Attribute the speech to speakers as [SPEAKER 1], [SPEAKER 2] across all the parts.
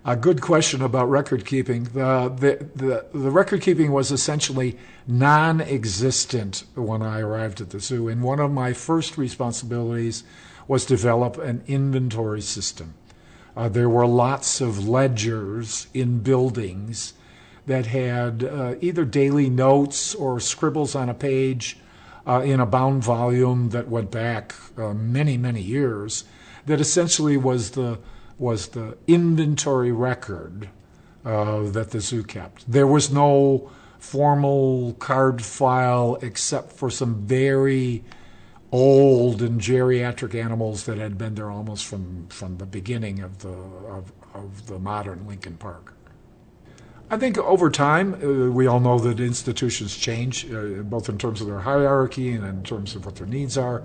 [SPEAKER 1] A good question about record keeping. The record keeping was essentially non-existent when I arrived at the zoo, and one of my first responsibilities was develop an inventory system. There were lots of ledgers in buildings that had either daily notes or scribbles on a page in a bound volume that went back many, many years, that essentially was the inventory record that the zoo kept. There was no formal card file except for some very old and geriatric animals that had been there almost from the beginning of the modern Lincoln Park. I think over time, we all know that institutions change, both in terms of their hierarchy and in terms of what their needs are.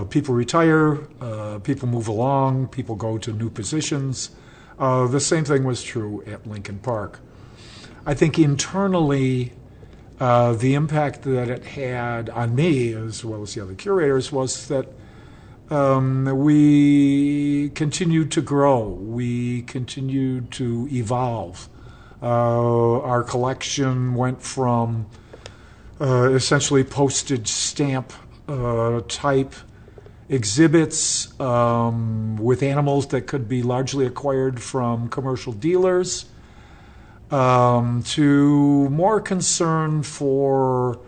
[SPEAKER 1] People retire, people move along, people go to new positions. The same thing was true at Lincoln Park. I think internally, the impact that it had on me, as well as the other curators, was that we continued to grow. We continued to evolve. Our collection went from essentially postage stamp type exhibits with animals that could be largely acquired from commercial dealers to more concern for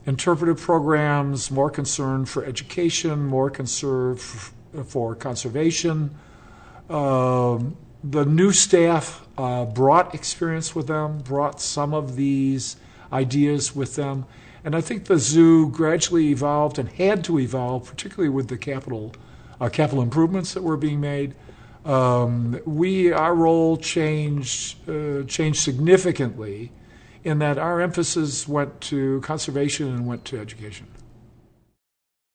[SPEAKER 1] interpretive programs, more concern for education, more concern for conservation. The new staff brought experience with them, brought some of these ideas with them. And I think the zoo gradually evolved and had to evolve, particularly with the capital improvements that were being made. Our role changed significantly in that our emphasis went to conservation and went to education.